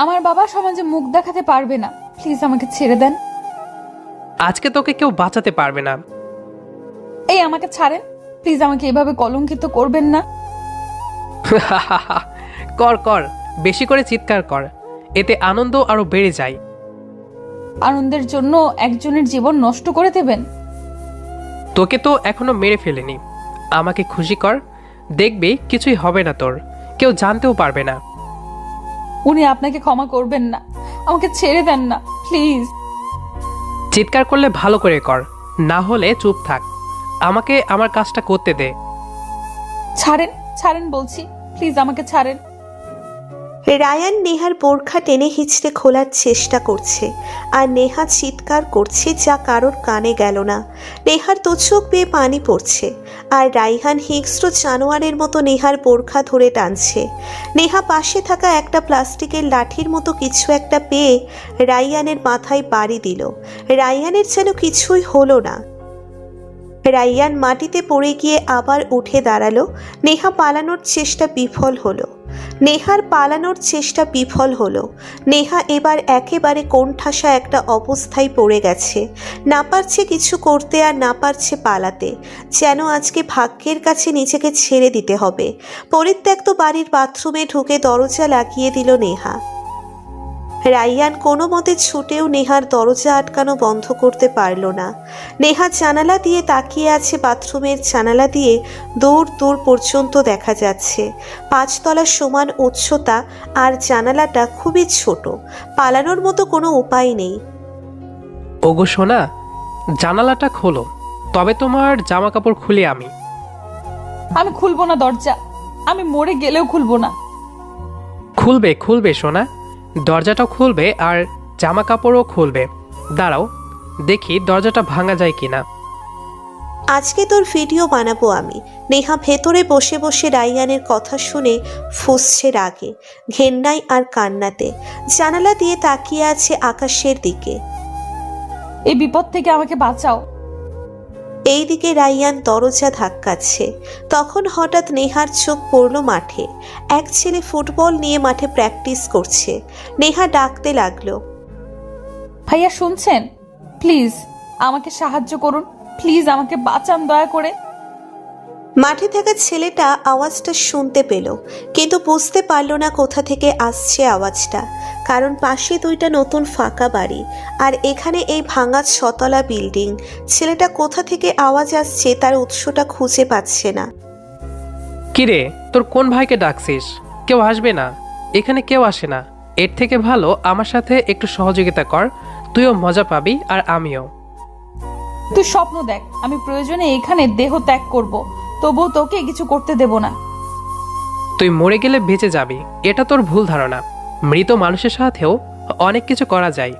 আমার বাবা সমাজে মুখ দেখাতে পারবে না, প্লিজ আমাকে ছেড়ে দেন। আজকে তোকে কেউ বাঁচাতে পারবে না। এই আমাকে ছাড়েন প্লিজ, আমাকে এভাবে কলঙ্কিত করবেন না। কর কর, বেশি করে চিৎকার কর, এতে আনন্দ আরো বেড়ে যায়। আনন্দের জন্য একজনের জীবন নষ্ট করে দেবেন? তোকে তো এখনো মেরে ফেলেনি, আমাকে খুশি কর, দেখবি কিছুই হবে না তোর, কেউ জানতেও পারবে না। উনি আপনাকে ক্ষমা করবেন না, আমাকে ছেড়ে দেন না প্লিজ। চিৎকার করলে ভালো করে কর, না হলে চুপ থাক, আমাকে আমার কাজটা করতে দে। ছাড়েন ছাড়েন বলছি, প্লিজ আমাকে ছাড়েন। রায়ান নেহার বোরখা টেনে হিঁচড়ে খোলার চেষ্টা করছে, আর নেহা চিৎকার করছে যা কারোর কানে গেল না। নেহার দু চোখ বেয়ে পানি পড়ছে, আর রাইহান হিংস্র জানোয়ারের মতো নেহার বোরখা ধরে টানছে। নেহা পাশে থাকা একটা প্লাস্টিকের লাঠির মতো কিছু একটা পেয়ে রাইয়ানের মাথায় বাড়ি দিল। রাইয়ানের যেন কিছুই হলো না। রাইয়ান মাটিতে পড়ে গিয়ে আবার উঠে দাঁড়ালো। নেহা পালানোর চেষ্টা বিফল হলো। নেহা এবার একেবারে কোণঠাসা একটা অবস্থায় পড়ে গেছে। না পারছে কিছু করতে, আর না পারছে পালাতে। যেন আজকে ভাগ্যের কাছে নিজেকে ছেড়ে দিতে হবে। পরিত্যক্ত বাড়ির বাথরুমে ঢুকে দরজা লাগিয়ে দিল নেহা। রাইয়ান কোনো মতে ছুটেও নেহার দরজা আটকানো বন্ধ করতে পারল না। নেহা জানালা দিয়ে তাকিয়ে আছে। বাথরুমের জানালা দিয়ে দূর দূর পর্যন্ত দেখা যাচ্ছে। 5 তলা সমান উচ্চতা, আর জানালাটা খুবই ছোট। পালানোর মতো কোনো উপায় নেই। ওগো সোনা, জানালাটা খোলো, তবে তোমার জামা কাপড় খুলে আমি। আমি খুলবো না দরজা, আমি মরে গেলেও খুলবো না। খুলবে খুলবে সোনা, দরজাটাও খুলবে আর জামা কাপড়ও খুলবে। দাঁড়াও দেখি দরজাটা ভাঙা যায় কিনা। আজকে তোর ভিডিও বানাবো আমি। নেহা ভেতরে বসে বসে রাইয়ানের কথা শুনে ফুঁসছে রাগে, ঘেন্নায় আর কান্নাতে। জানালা দিয়ে তাকিয়ে আছে আকাশের দিকে। এই বিপদ থেকে আমাকে বাঁচাও। এইদিকে রাইয়ান দরজা ধাক্কাচ্ছে। তখন হঠাৎ নেহার চোখ পড়ল মাঠে। এক ছেলে ফুটবল নিয়ে মাঠে প্র্যাকটিস করছে। নেহা ডাকতে লাগলো, ভাইয়া শুনছেন? প্লিজ আমাকে সাহায্য করুন, প্লিজ আমাকে বাঁচান দয়া করে। মাঠে থাকা ছেলেটা আওয়াজটা শুনতে পেল, কিন্তু বুঝতে পারল না কোথা থেকে আসছে আওয়াজটা। কারণ পাশে 2টা নতুন ফাঁকা বাড়ি, আর এখানে এই ভাঙা 6তলা বিল্ডিং। ছেলেটা কোথা থেকে আওয়াজ আসছে তার উৎসটা খুঁজে পাচ্ছে না। কিরে, তোর কোন ভাইকে ডাকছিস? কেউ আসবে না, এখানে কেউ আসে না। এর থেকে ভালো আমার সাথে একটু সহযোগিতা কর, তুইও মজা পাবি আর আমিও। তুই স্বপ্ন দেখ, আমি প্রয়োজনে এখানে দেহ ত্যাগ করব, তবুও তোকে কিছু করতে দেব না। তুই মরে গেলে বেঁচে যাবি, এটা তোর ভুল ধারণা। মৃত মানুষের সাথেও অনেক কিছু করা যায়।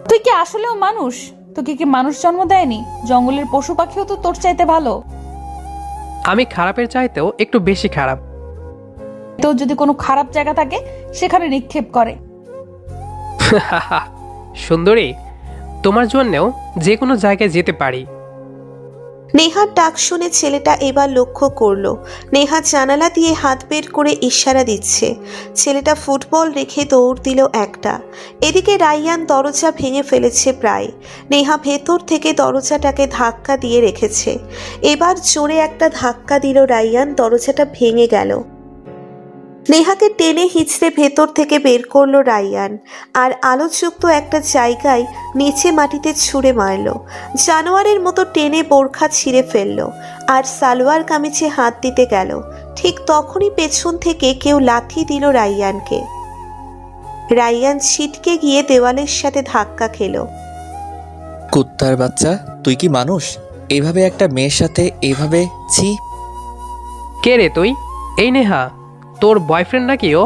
তুই কি আসলেও মানুষ? তোকে কি মানুষ জন্ম দেয়নি? জঙ্গলের পশু পাখিও তো তোর চাইতে ভালো। আমি খারাপের চাইতেও একটু বেশি খারাপ। তো যদি কোনো খারাপ জায়গা থাকে সেখানে নিক্ষেপ করে। সুন্দরী, তোমার জন্যেও যে কোনো জায়গায় যেতে পারি। নেহার ডাক শুনে ছেলেটা এবার লক্ষ্য করলো নেহা জানালা দিয়ে হাত বের করে ইশারা দিচ্ছে। ছেলেটা ফুটবল রেখে দৌড় দিল একটা। এদিকে রাইয়ান দরজা ভেঙে ফেলেছে প্রায়। নেহা ভেতর থেকে দরজাটাকে ধাক্কা দিয়ে রেখেছে। এবার জোরে একটা ধাক্কা দিল রাইয়ান, দরজাটা ভেঙে গেল। নেহাকে টেনে হিঁচড়ে ভেতর থেকে বের করলো রাইয়ান, আর আলোযুক্ত একটা জায়গায় নিচে মাটিতে ছুঁড়ে মারল। জানোয়ারের মতো টেনে বোরখা ছিঁড়ে ফেলল, আর সালোয়ার কামিজে হাত দিতে গেল। ঠিক তখনই পেছন থেকে কেউ লাথি দিল রাইয়ানকে। রাইয়ান ছিটকে গিয়ে দেওয়ালের সাথে ধাক্কা খেল। কুত্তার বাচ্চা, তুই কি মানুষ? এইভাবে একটা মেয়ের সাথে এইভাবে? ছি! কে রে তুই? এই নেহা, তোর বয়ফ্রেন্ড নাকি ও?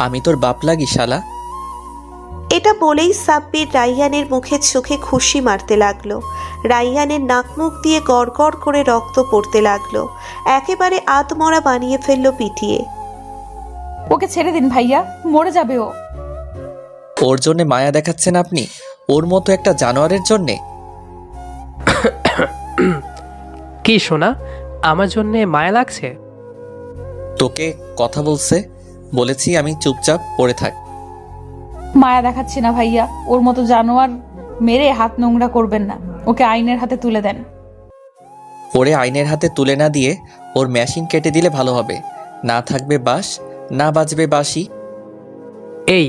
আমি তোর বাপ লাগি শালা? এটা বলেই সাব্বির রাইয়ানের মুখে চোখে খুশি মারতে লাগলো। রাইয়ানের নাক মুখ দিয়ে গড়গড় করে রক্ত পড়তে লাগলো। একেবারে আধমরা বানিয়ে ফেললো পিটিয়ে। ওকে ছেড়ে দিন ভাইয়া, মরে যাবে ও। ওর জন্যে মায়া দেখাচ্ছেন আপনি? ওর মতো একটা জানোয়ারের জন্যে? কি সোনা, আমার জন্যে মায়া লাগছে? তোকে কথা বলছে? বলেছি আমি চুপচাপ পড়ে থাক। মায়া দেখাচ্ছি না ভাইয়া, ওর মতো জানোয়ার মেরে হাত নোংরা করবেন না, ওকে আইনের হাতে তুলে দেন। ওরে আইনের হাতে তুলে না দিয়ে ওর মেশিন কেটে দিলে ভালো হবে। না থাকবে বাঁশ, না বাজবে বাঁশি। এই,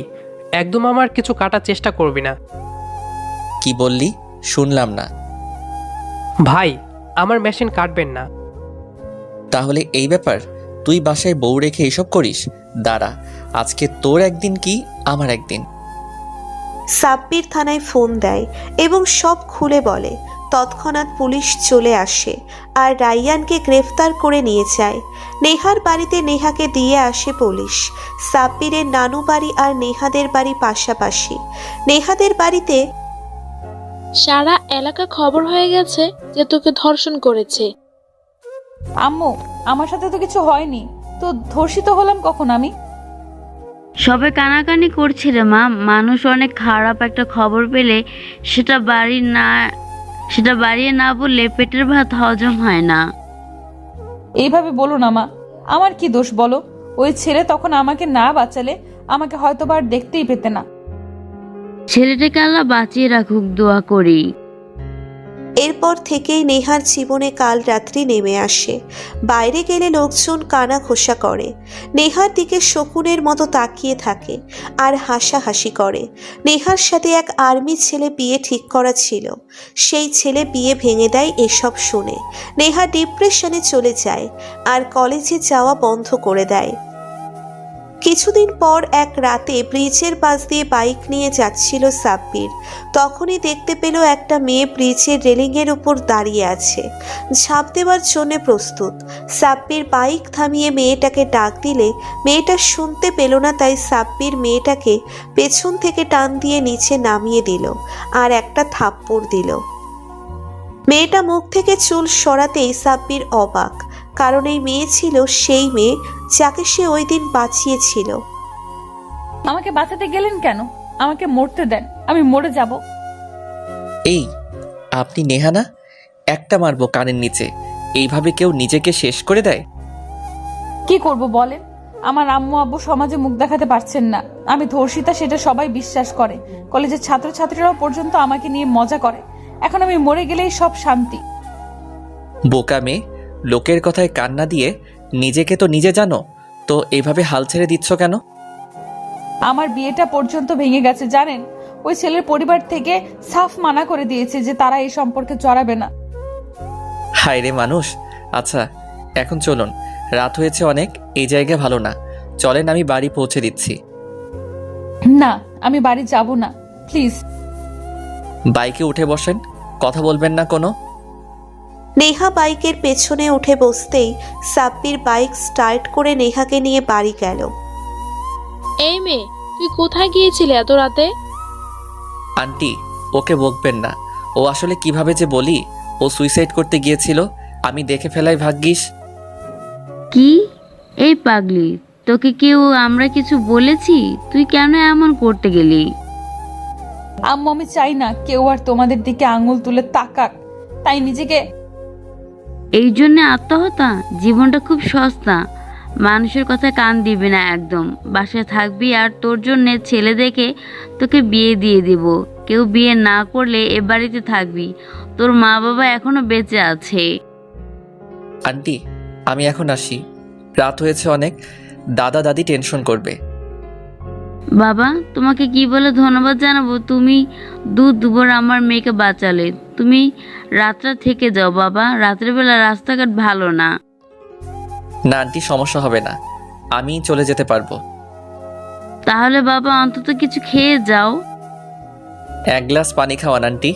একদম আমার কিছু কাটার চেষ্টা করবি না। কি বললি? শুনলাম না। ভাই, আমার মেশিন কাটবেন না। তাহলে এই ব্যাপার, তুই বাসায় বউ রেখে এসব করিস? দাঁড়া, আজকে তোর একদিন কি আমার একদিন। সাব্বির থানায় ফোন দেয় এবং সব খুলে বলে। তৎক্ষণাৎ পুলিশ চলে আসে আর রাইয়ানকে গ্রেফতার করে নিয়ে যায়। নেহার বাড়িতে নেহাকে দিয়ে আসে পুলিশ। সাব্বিরের নানু বাড়ি আর নেহাদের বাড়ি পাশাপাশি। নেহাদের বাড়িতে সারা এলাকা খবর হয়ে গেছে যে তোকে ধর্ষণ করেছে। আম্মু, আমার সাথে তো কিছু হয়নি, তো ধর্ষিত হলাম কখন আমি? সবে কানাকানি করছে রে মা। মানুষ অনেক খারাপ একটা খবর পেলে সেটা বাড়িয়ে না বললে পেটের ভাত হজম হয় না। এইভাবে বলো না মা, আমার কি দোষ বলো? ওই ছেলে তখন আমাকে না বাঁচালে আমাকে হয়তো আর দেখতেই পেতে না। ছেলেটাকে আল্লাহ বাঁচিয়ে রাখুক, দোয়া করি। এরপর থেকেই নেহার জীবনে কাল রাত্রি নেমে আসে। বাইরে গেলে লোকজন কানা ঘোষা করে, নেহার দিকে শকুনের মতো তাকিয়ে থাকে আর হাসাহাসি করে। নেহার সাথে এক আর্মি ছেলে বিয়ে ঠিক করা ছিল, সেই ছেলে বিয়ে ভেঙে দেয়। এসব শুনে নেহা ডিপ্রেশনে চলে যায় আর কলেজে যাওয়া বন্ধ করে দেয়। কিছুদিন পর এক রাতে ব্রিজের পাশ দিয়ে বাইক নিয়ে যাচ্ছিল সাব্বির। তখনই দেখতে পেল একটা মেয়ে ব্রিজের রেলিংয়ের উপর দাঁড়িয়ে আছে, ঝাঁপ দেওয়ার জন্য প্রস্তুত। সাব্বির বাইক থামিয়ে মেয়েটাকে ডাক দিলে মেয়েটা শুনতে পেল না, তাই সাব্বির মেয়েটাকে পেছন থেকে টান দিয়ে নিচে নামিয়ে দিল আর একটা থাপ্পড় দিল। মেয়েটা মুখ থেকে চুল সরাতেই সাব্বির অবাক, কারণ এই মেয়ে ছিল সেই মেয়ে যাকে সে ওই দিন বাঁচিয়েছিল। আমাকে বাঁচাতে গেলেন কেন? আমাকে মরতে দেন, আমি মরে যাব। এই, আপনি নেহা না? একটা মারবো কানের নিচে। এইভাবে কেউ নিজেকে শেষ করে দেয়? কি করব বলেন? আমার আম্মু আব্বু সমাজে মুখ দেখাতে পারছেন না আমি ধর্ষিতা, সেটা সবাই বিশ্বাস করে। কলেজের ছাত্রছাত্রীরাও পর্যন্ত আমাকে নিয়ে মজা করে। এখন আমি মরে গেলেই সব শান্তি। বোকা মেয়ে, লোকের কথায় কান না দিয়ে নিজেকে তো নিজে জানো, তো এইভাবে হাল ছেড়ে দিচ্ছ কেন? আমার বিয়েটা পর্যন্ত ভেঙে গেছে জানেন। ওই ছেলের পরিবার থেকে সাফ মানা করে দিয়েছে যে তারা এই সম্পর্কে জড়াবে না। হায় রে মানুষ। আচ্ছা, এখন চলুন, রাত হয়েছে অনেক, এই জায়গা ভালো না। চলেন, আমি বাড়ি পৌঁছে দিচ্ছি। না, আমি বাড়ি যাব না, প্লিজ। বাইকে উঠে বসেন, কথা বলবেন না কোনো। নেহা বাইকের পেছনে উঠে বসতেই সাব্বির বাইক স্টার্ট করে নেহাকে নিয়ে বাড়ি গেল। এই মেয়ে, তুই কোথায় গিয়েছিলি এত রাতে? আন্টি, ওকে বকবেন না। ও আসলে কিভাবে যে বলি, ও সুইসাইড করতে গিয়েছিল, আমি দেখে ফেলাই ভাগ্যিস। কি? এই পাগলি, তোকে কেউ আমরা কিছু বলেছি? তুই কেন এমন করতে গেলি? আম্মু, আমি চাই না কেউ আর তোমাদের দিকে আঙুল তুলে তাকাক, তাই নিজেকে। এই জন্য আত্মহত্যা? জীবনটা খুব সস্তা, মানুষের কথা কান দিবি না একদম। বাসায় থাকবি আর তোর জন্য ছেলে দেখে তোকে বিয়ে দিয়ে দিব। কেউ বিয়ে না করলে এ বাড়িতে থাকবি। তোর মা বাবা এখনো বেঁচে আছে। আন্টি, আমি এখন আসি, রাত হয়েছে অনেক, দাদা দাদি টেনশন করবে। বাবা, তোমাকে কি বলে ধন্যবাদ জানাবো? তুমি দুবার আমার মেয়েকে বাঁচালে। তুমি রাতটা থেকে যাও বাবা, রাত্রেবেলা রাস্তাঘাট ভালো না। না আন্টি, সমস্যা হবে না, আমি চলে যেতে পারবো। তাহলে বাবা অন্তত কিছু খেয়ে যাও। এক গ্লাস পানি খাওয়ান আন্টি।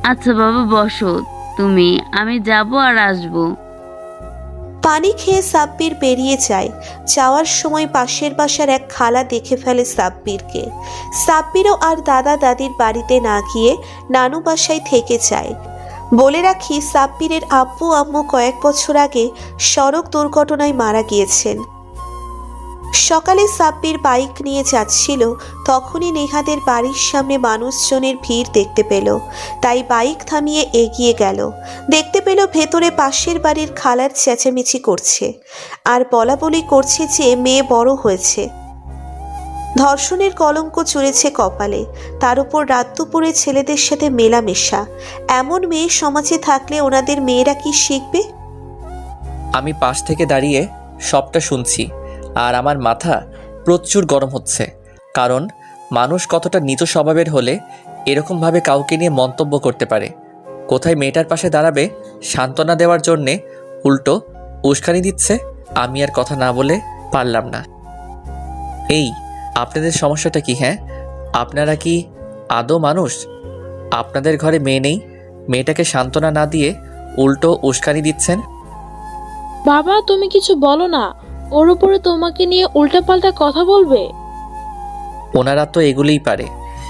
আচ্ছা বাবা, বসো তুমি, আমি যাব আর আসবো। পানি খেয়ে সাব্বির বেরিয়ে যায়। যাওয়ার সময় পাশের বাসার এক খালা দেখে ফেলে সাব্বিরকে। সাব্বিরও আর দাদা দাদির বাড়িতে না গিয়ে নানু বাসায় থেকে যায়। বলে রাখি, সাব্বিরের আব্বু আম্মু কয়েক বছর আগে সড়ক দুর্ঘটনায় মারা গিয়েছেন। সকালে সাব্বির বাইক নিয়ে যাচ্ছিল, তখনই নেহাদের বাড়ির সামনে মানুষজনের ভিড় দেখতে পেল। তাই বাইক থামিয়ে এগিয়ে গেল। দেখতে পেল ভেতরে পাশের বাড়ির খালার চেঁচামেচি করছে আর বলাবলি করছে যে মেয়ে বড় হয়েছে। ধর্ষণের কলঙ্ক চড়েছে কপালে, তার উপর রাত দুপুরে ছেলেদের সাথে মেলামেশা। এমন মেয়ে সমাজে থাকলে ওনাদের মেয়েরা কি শিখবে? আমি পাশ থেকে দাঁড়িয়ে সবটা শুনছি আর আমার মাথা প্রচুর গরম হচ্ছে, কারণ মানুষ কতটা নিচু স্বভাবের হলে এরকমভাবে কাউকে নিয়ে মন্তব্য করতে পারে। কোথায় মেয়েটার পাশে দাঁড়াবে সান্ত্বনা দেওয়ার জন্যে উল্টো উস্কানি দিচ্ছে। আমি আর কথা না বলে পারলাম না। এই আপনাদের সমস্যাটা কি? হ্যাঁ, আপনারা কি আদৌ মানুষ? আপনাদের ঘরে মেয়ে নেই, মেয়েটাকে সান্ত্বনা না দিয়ে উল্টো উস্কানি দিচ্ছেন। বাবা তুমি কিছু বলো না, ওর উপরে তোমাকে নিয়ে উল্টাপাল্টা কথা বলবে। ওনারা তো এগুলোই পারে,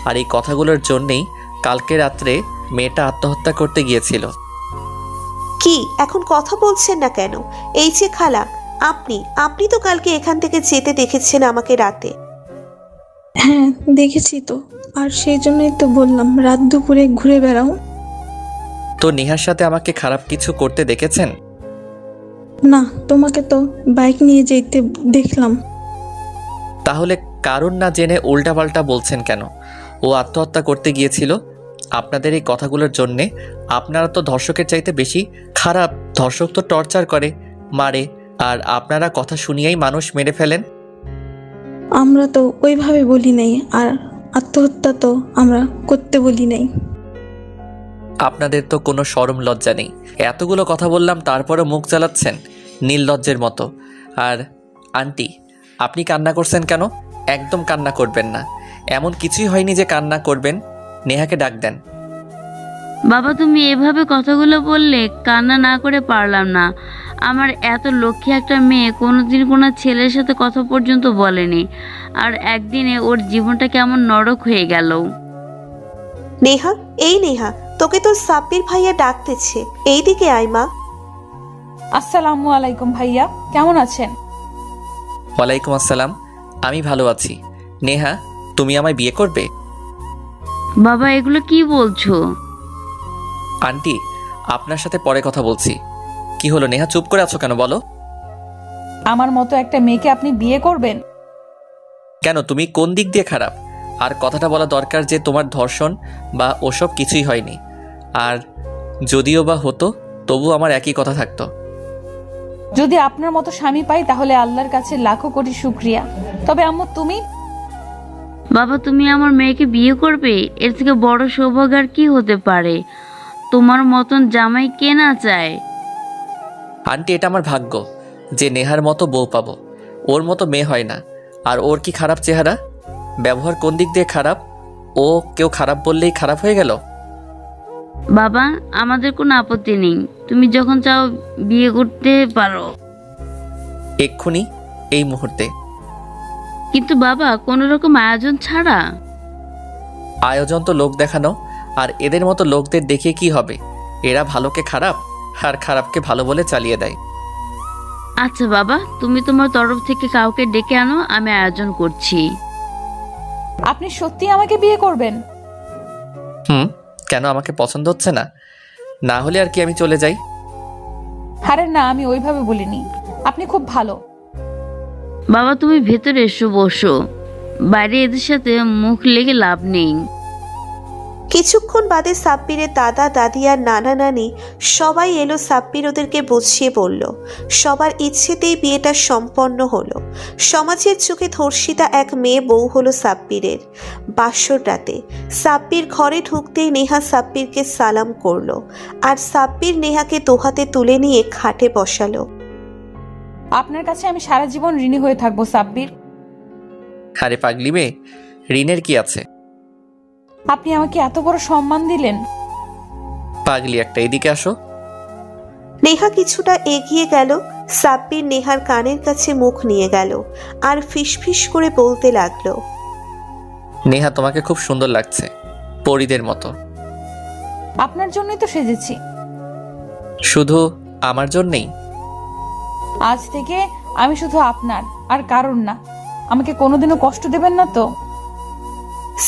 আর এই কথাগুলোর জন্যেই কালকে রাত্রে মেয়েটা আত্মহত্যা করতে গিয়েছিল। কি এখন কথা বলছেন না কেন? এই যে খালা, আপনি তো কালকে এখান থেকে যেতে দেখেছেন আমাকে রাতে। হ্যাঁ দেখেছি তো, আর সেই জন্যই তো বললাম রাত দুপুরে ঘুরে বেড়াও। তো নেহার সাথে আমাকে খারাপ কিছু করতে দেখেছেন? না, তোমাকে তো বাইক নিয়ে যেতে দেখলাম। তাহলে কারণ না জেনে উল্টাপাল্টা বলছেন কেন? ও আত্মহত্যা করতে গিয়েছিল। আপনাদের এই কথাগুলোর জন্যে আপনারা তো ধর্ষকের চাইতে বেশি খারাপ। ধর্ষক তো টর্চার করে, মারে, আর আপনারা কথা শুনিয়েই মানুষ মেরে ফেলেন। আমরা তো ওইভাবে বলি নাই, আর আত্মহত্যা তো আমরা করতে বলি নাই। আপনাদের তো কোনো শরম লজ্জা নেই। এতগুলো কথা বললাম তারপরে মুখ চালাচ্ছেন নির্লজ্জের মতো। আর আন্টি, আপনি কান্না করছেন কেন? একদম কান্না করবেন না, এমন কিছুই হয়নি যে কান্না করবেন। নেহাকে ডাক দেন। বাবা তুমি এভাবে কথাগুলো বললে কান্না না করে পারলাম না। আমার এত লক্ষ্মী একটা মেয়ে কোনোদিন কোনো ছেলের সাথে কথা পর্যন্ত বলেনি, আর একদিনে ওর জীবনটা কেমন নরক হয়ে গেল। নেহা, এই নেহা, তোকে তোর সাব্বির ভাইয়া ডাকতেছে, এইদিকে আয় মা। আসসালামু আলাইকুম ভাইয়া, কেমন আছেন? ওয়ালাইকুম আসসালাম, আমি ভালো আছি। নেহা, তুমি আমায় বিয়ে করবে? বাবা এগুলো কি বলছো? আন্টি, আপনার সাথে পরে কথা বলছি। কি হলো নেহা, চুপ করে আছো কেন বলো? আমার মতো একটা মেয়েকে আপনি বিয়ে করবেন? কেন, তুমি কোন দিক দিয়ে খারাপ? আর কথাটা বলা দরকার যে তোমার ধর্ষণ বা ওসব কিছুই হয়নি, আর যদিও বা হতো তবু আমার একই কথা থাকতো। যদি আপনার মতো স্বামী পাই তাহলে আল্লাহর কাছে লাখো কোটি শুকরিয়া। তবে আম্মু তুমি? বাবা তুমি আমার মেয়েকে বিয়ে করবে? এর থেকে বড় সৌভাগ্য আর কি হতে পারে? তোমার মতন জামাই কে না চায়? আন্টি, এটা আমার ভাগ্য যে নেহার মতো বউ পাবো। ওর মতো মেয়ে হয় না। আর ওর কি খারাপ চেহারা? ব্যবহার কোন দিক দিয়ে খারাপ? ও কেউ খারাপ বললেই খারাপ হয়ে গেল? বাবা আমাদের কোনো আপত্তি নেই, তুমি যখন চাও বিয়ে করতে পারো। এক্ষুনি, এই মুহূর্তে। কিন্তু বাবা কোনো রকম আয়োজন ছাড়া? আয়োজন তো লোক দেখানো, আর এদের মতো লোকদের দেখে কি হবে? এরা ভালোকে খারাপ আর খারাপকে ভালো বলে চালিয়ে দেয়। আচ্ছা বাবা তুমি তোমার তরফ থেকে কাউকে ডেকে আনো, আমি আয়োজন করছি। আপনি সত্যি আমাকে বিয়ে করবেন? কেন, আমাকে পছন্দ হচ্ছে না? না হলে আর কি আমি চলে যাই? আরে না, আমি ওইভাবে বলিনি। আপনি খুব ভালো। বাবা তুমি ভেতরে এসো, বসো। বাইরে এদের সাথে মুখ লেগে লাভ নেই। কিছুক্ষণ বাদে সাব্বিরের দাদা দাদি আর নানা নানি সবাই এলো। সাব্বির ওদেরকে বুঝিয়ে বলল। সবার ইচ্ছেতেই বিয়েটা সম্পন্ন হলো। সমাজের চোখে ধর্ষিতা এক মেয়ে বউ হলো সাব্বিরের। বাসর রাতে সাব্বির ঘরে ঢুকতেই নেহা সাব্বিরকে সালাম করলো, আর সাব্বির নেহাকে দোহাতে তুলে নিয়ে খাটে বসালো। আপনার কাছে আমি সারা জীবন ঋণী হয়ে থাকবো সাব্বির। আরে পাগলি মেয়ে, ঋণের কি আছে? আপনি আমাকে এত বড় সম্মান দিলেন। পাগলি একটা, এদিকে আসো। নেহা কিছুটা এগিয়ে গেল। সাব্বির নেহার কানের কাছে মুখ নিয়ে গেল আর ফিসফিস করে বলতে লাগলো, নেহা তোমাকে খুব সুন্দর লাগছে, পরীদের মতো। আপনার জন্যই তো সেজেছি। শুধু আমার জন্যেই? আজ থেকে আমি শুধু আপনার, আর কারণ না। আমাকে কোনোদিনও কষ্ট দেবেন না তো?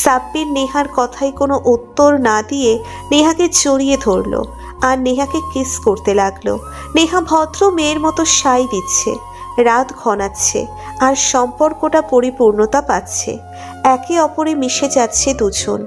সাব্বির নেহার কথায় কোনো উত্তর না দিয়ে নেহাকে জড়িয়ে ধরলো আর নেহাকে কিস করতে লাগলো। নেহা ভদ্র মেয়ের মতো সাই দিচ্ছে, রাত ঘনাচ্ছে আর সম্পর্কটা পরিপূর্ণতা পাচ্ছে। একে অপরে মিশে যাচ্ছে দুজন।